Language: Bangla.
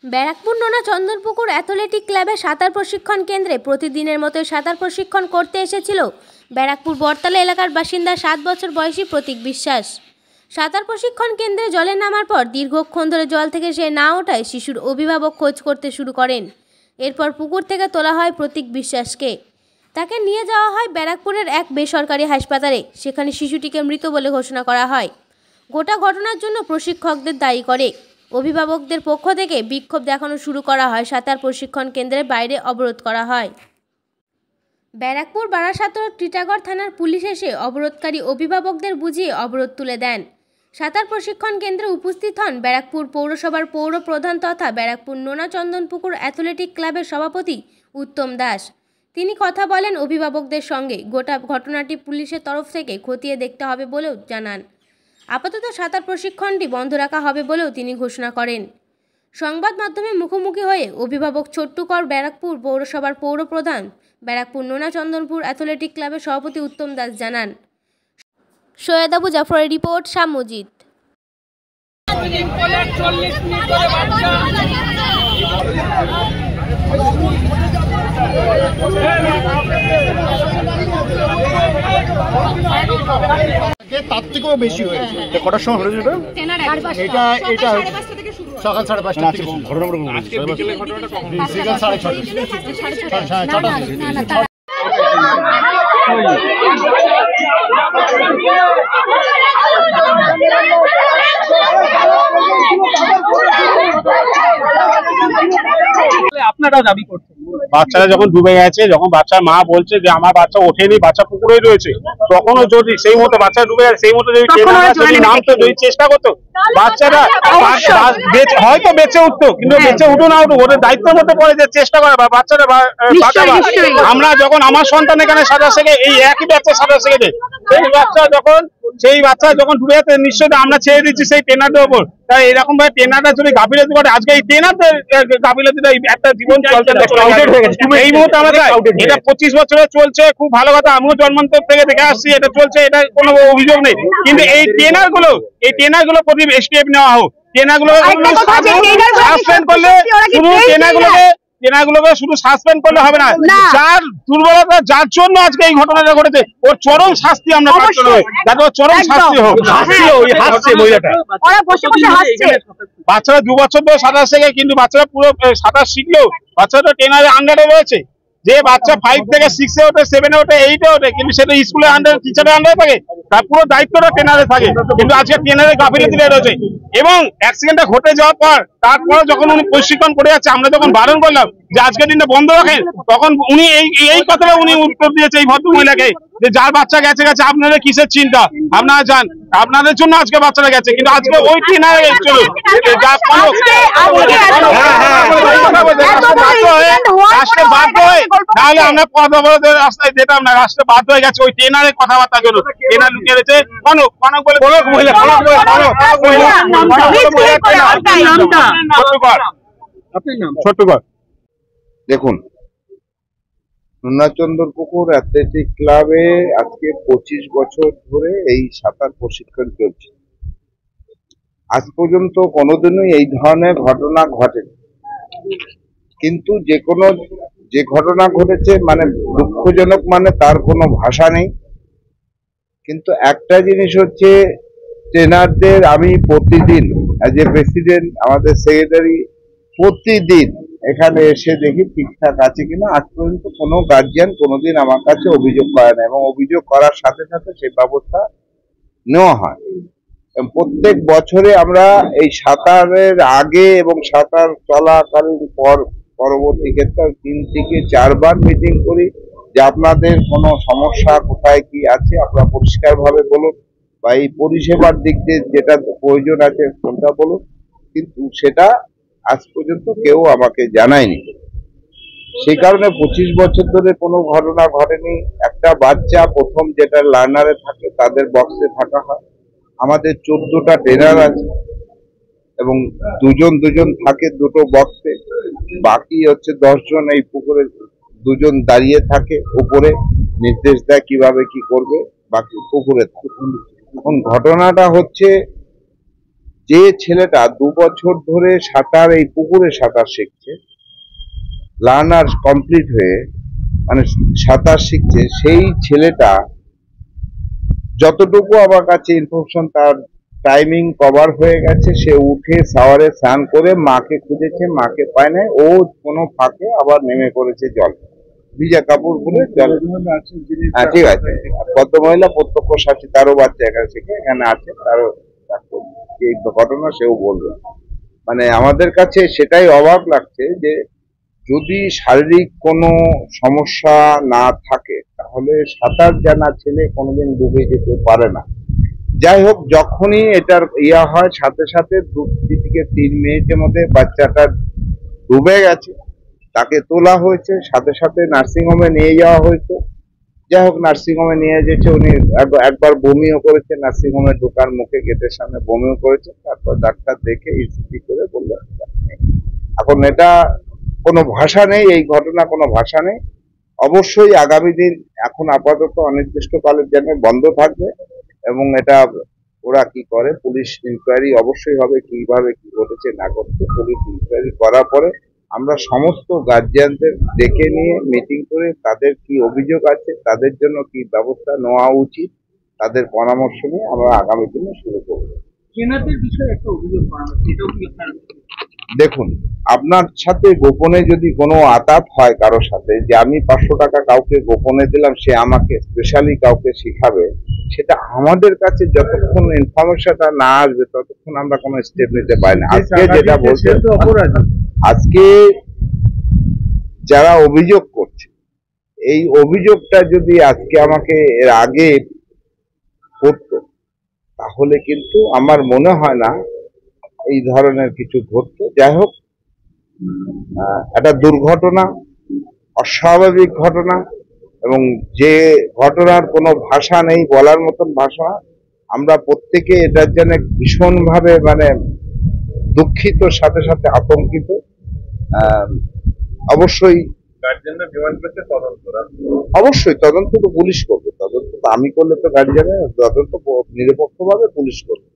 ব্যারাকপুর নোনা চন্দনপুকুর অ্যাথলেটিক ক্লাবে সাঁতার প্রশিক্ষণ কেন্দ্রে প্রতিদিনের মতোই সাঁতার প্রশিক্ষণ করতে এসেছিল ব্যারাকপুর বটতলা এলাকার বাসিন্দা 7 বছর বয়সী প্রতীক বিশ্বাস। সাঁতার প্রশিক্ষণ কেন্দ্রে জলে নামার পর দীর্ঘক্ষণ ধরে জল থেকে সে না ওঠায় শিশুর অভিভাবক খোঁজ করতে শুরু করেন। এরপর পুকুর থেকে তোলা হয় প্রতীক বিশ্বাসকে। তাকে নিয়ে যাওয়া হয় ব্যারাকপুরের এক বেসরকারি হাসপাতালে। সেখানে শিশুটিকে মৃত বলে ঘোষণা করা হয়। গোটা ঘটনার জন্য প্রশিক্ষকদের দায়ী করে অভিভাবকদের পক্ষ থেকে বিক্ষোভ দেখানো শুরু করা হয়। সাঁতার প্রশিক্ষণ কেন্দ্রের বাইরে অবরোধ করা হয়। ব্যারাকপুর বারাসাত ও টিটাগড় থানার পুলিশ এসে অবরোধকারী অভিভাবকদের বুঝিয়ে অবরোধ তুলে দেন। সাঁতার প্রশিক্ষণ কেন্দ্রে উপস্থিত হন ব্যারাকপুর পৌরসভার পৌর প্রধান তথা ব্যারাকপুর নোনা চন্দনপুকুর অ্যাথলেটিক ক্লাবের সভাপতি উত্তম দাস। তিনি কথা বলেন অভিভাবকদের সঙ্গে। গোটা ঘটনাটি পুলিশের তরফ থেকে খতিয়ে দেখতে হবে বলেও জানান। আপাতত সাঁতার প্রশিক্ষণটি বন্ধ রাখা হবে বলেও তিনি ঘোষণা করেন। সংবাদ মাধ্যমে মুখোমুখি হয়ে অভিভাবক ছোট্টু কর, ব্যারাকপুর পৌরসভার পৌর প্রধান, ব্যারাকপুর নোনা চন্দনপুর অ্যাথলেটিক ক্লাবের সভাপতি উত্তম দাস জানান। সৈয়দ আবু জাফরের রিপোর্ট, শামুজিদ। তার থেকেও বেশি হয়েছে। কটার সময় হয়েছে এটা? এটা সকাল 5:30 থেকে বিকাল 6:30। আপনারা দাবি করছেন বাচ্চারা যখন ডুবে গেছে, যখন বাচ্চার মা বলছে যে আমার বাচ্চা ওঠেনি, বাচ্চা পুকুরেই রয়েছে, তখনও যদি সেই মতো বাচ্চা ডুবে গেছে, সেই মতো যদি নামতো, যদি চেষ্টা করতো, বাচ্চারা হয়তো বেঁচে উঠতো। কিন্তু বেঁচে উঠো না উঠুক, ওদের দায়িত্বের মধ্যে পড়ে যে চেষ্টা করা বা বাচ্চারা বাঁচাবা। আমরা যখন আমার সন্তান এখানে সাঁতার শেখে, এই একই বাচ্চা সাঁতার শিখেছে, সেই বাচ্চা যখন ডুবে যাচ্ছে, নিশ্চয়ই আমরা ছেড়ে দিচ্ছি সেই ট্রেনারদের ওপর। তাই এরকম ভাবে ট্রেনাররা যদি গাফিলতি করে, আজকে এই ট্রেনারদের গাফিলতিটা একটা জীবন চলতে এই মুহূর্তে আমাদের এটা 25 বছরে চলছে। খুব ভালো কথা, আমিও জন্মান্তর থেকে দেখে আসছি, এটা চলছে, এটা কোনো অভিযোগ নেই। কিন্তু এই ট্রেনার গুলো প্রতি স্টেপ নেওয়া হোক। ট্রেনার গুলো সাসপেন্ড করলে শুধু ট্রেনারগুলোকে শুধু সাসপেন্ড করলে হবে না। যার দুর্বলতা, যার জন্য আজকে এই ঘটনাটা ঘটেছে, ওর চরম শাস্তি আমরা পাচ্ছি, যাতে ওর চরম শাস্তি হোক। হাসছে মহিলাটা, বাচ্চারা 2 বছর ধরে সাঁতার শেখে, কিন্তু বাচ্চারা পুরো সাঁতার শিখলেও বাচ্চারা ট্রেনারের আন্ডারে রয়েছে। যে বাচ্চা 5 থেকে 6-এ ওঠে, 7-এ ওঠে, 8-এ ওঠে, কিন্তু সেটা স্কুলের আন্ডারে, টিচারের আন্ডারে থাকে, তার পুরো দায়িত্বটা ট্রেনারে থাকে। কিন্তু আজকে ট্রেনারের গাফিলতি রয়েছে। এবং অ্যাক্সিডেন্টটা ঘটে যাওয়ার পর, তারপরে যখন উনি প্রশিক্ষণ করে যাচ্ছে, আমরা যখন বারণ করলাম যে আজকের দিনটা বন্ধ রাখেন, তখন উনি এই কথাটা উনি উত্তর দিয়েছে এই ভদ্র মহিলাকে, যে যার বাচ্চা গেছে আপনাদের কিসের চিন্তা, আপনারা যান, আপনাদের জন্য আজকে বাচ্চারা গেছে। কিন্তু আজকে ওই ট্রেনারে চলো রাষ্ট্রে বাধ্য হয়ে, তাহলে আমরা পথ অবরোধের রাস্তায় যেতাম না। রাষ্ট্রে বাধ্য হয়ে গেছে ওই ট্রেনারের কথাবার্তার জন্য। ট্রেনার লুকিয়ে রয়েছে কনক বলে ছোট্টু কর। দেখুন, নোনা চন্দনপুকুর অ্যাথলেটিক ক্লাবে আজকে 25 বছর ধরে এই সাঁতার প্রশিক্ষণ চলছে। আজ পর্যন্ত কোনোদিনই এই ধরনের ঘটনা ঘটেনি। কিন্তু যে ঘটনা ঘটেছে মানে দুঃখজনক, মানে তার কোনো ভাষা নেই। কিন্তু একটা জিনিস হচ্ছে, ট্রেনারদের আমি প্রতিদিন অ্যাজ এ প্রেসিডেন্ট, আমাদের সেক্রেটারি প্রতিদিন এখানে এসে দেখি ঠিকঠাক আছে কিনা। আজ পর্যন্ত কোনো গার্জিয়ান কোনোদিন আমার কাছে অভিযোগ করে না, এবং অভিযোগ করার সাথে সাথে সেই ব্যবস্থা নেওয়া হয়। প্রত্যেক বছরে আমরা এই সাঁতারের আগে এবং সাঁতার চলাকালীন পরবর্তী ক্ষেত্রে 3 থেকে 4 বার মিটিং করি, যে আপনাদের কোনো সমস্যা কোথায় কি আছে আপনারা পরিষ্কারভাবে বলুন, বা এই পরিষেবার দিক দিয়ে যেটা প্রয়োজন আছে কোনটা বলুন। কিন্তু সেটা আজ পর্যন্ত কেউ আমাকে জানায়নি। সেই কারণে 25 বছর ধরে কোনো ঘটনা ঘটেনি। একটা বাচ্চা প্রথম যেটা লার্নারে থাকে, তাদের বক্সে থাকা হয়। আমাদের 14টা ট্রেনার আছে, এবং দুজন থাকে দুটো বক্সে। বাকি হচ্ছে 10 জন এই পুকুরে, 2 জন দাঁড়িয়ে থাকে উপরে, নির্দেশ দেয় কিভাবে কি করবে, বাকি পুকুরে থাকে। এখন ঘটনাটা হচ্ছে যে ছেলেটা 2 বছর ধরে সাঁতার এই পুকুরে সাঁতার শিখছে, লার্নার কমপ্লিট হয়ে মানে সাঁতার শিখছে, সেই ছেলেটা যতটুকু আমার কাছে ইনফরমেশন, তার টাইমিং কভার হয়ে গেছে, সে উঠে শাওয়ারে স্নান করে মাকে খুঁজেছে, মাকে পায় নাই, ও কোনো ফাঁকে আবার নেমে পড়েছে জল, ভিজা কাপড় পরে জল। হ্যাঁ ঠিক আছে, ভদ্রমহিলা প্রত্যক্ষ সাক্ষী, তারও বাচ্চা এখানে আছে, তারও এই ঘটনা সেও বলবে। মানে আমাদের কাছে সেটাই অবাক লাগছে যে যদি শারীরিক কোনো সমস্যা না থাকে তাহলে সাঁতার জানা ছেলে কোনোদিন ডুবে যেতে পারে না। যাই হোক, যখনই এটার হয় সাথে সাথে 2 থেকে 3 মিনিটের মধ্যে বাচ্চাটা ডুবে গেছে, তাকে তোলা হয়েছে, সাথে সাথে নার্সিংহোমে নিয়ে যাওয়া হয়েছে। যাই হোক, নার্সিংহোমে নিয়ে যেতে উনি একবার বমিও করেছে, নার্সিংহোমে ঢোকার মুখে গেটের সামনে বমিও করেছে, তারপর ডাক্তার দেখে ইসিজি করে বলল। এখন এটা কোনো ভাষা নেই, এই ঘটনা কোনো ভাষা নেই। অবশ্যই আগামী দিন, এখন আপাতত অনির্দিষ্টকালের জন্য বন্ধ থাকবে এবং এটা ওরা কি করে, পুলিশ ইনকোয়ারি অবশ্যই হবে, কিভাবে কি ঘটেছে না ঘটেছে পুলিশ ইনকোয়ারি করার পরে আমরা সমস্ত গার্জিয়ানদের ডেকে নিয়ে মিটিং করে তাদের কি অভিযোগ আছে, তাদের জন্য কি ব্যবস্থা নেওয়া উচিত, তাদের পরামর্শ নিয়ে আমরা আগামী দিনে শুরু করব। দেখুন, আপনার সাথে গোপনে যদি কোনো আতাত হয় কারোর সাথে, যে আমি 500 টাকা কাউকে গোপনে দিলাম, সে আমাকে স্পেশালি কাউকে শিখাবে, সেটা আমাদের কাছে যতক্ষণ ইনফরমেশনটা না আসবে ততক্ষণ আমরা কোনো স্টেপ নিতে পারি না। আজকে যেটা বলছে, আজকে যারা অভিযোগ করছে, এই অভিযোগটা যদি আজকে আমাকে এর আগে করতো তাহলে কিন্তু আমার মনে হয় না এই ধরনের কিছু ঘটতো। যাই হোক, একটা দুর্ঘটনা, অস্বাভাবিক ঘটনা, এবং যে ঘটনার কোনো ভাষা নেই, বলার মতন ভাষা। আমরা প্রত্যেকে এটার জন্য ভীষণভাবে মানে দুঃখিত, সাথে সাথে আতঙ্কিত। অবশ্যই গার্জিয়ানরা ডিমান্ড করছে তদন্ত, অবশ্যই তদন্ত তো পুলিশ করবে, তদন্ত তো আমি করলে তো গার্জিয়ানের তদন্ত নিরপেক্ষভাবে পুলিশ করবে।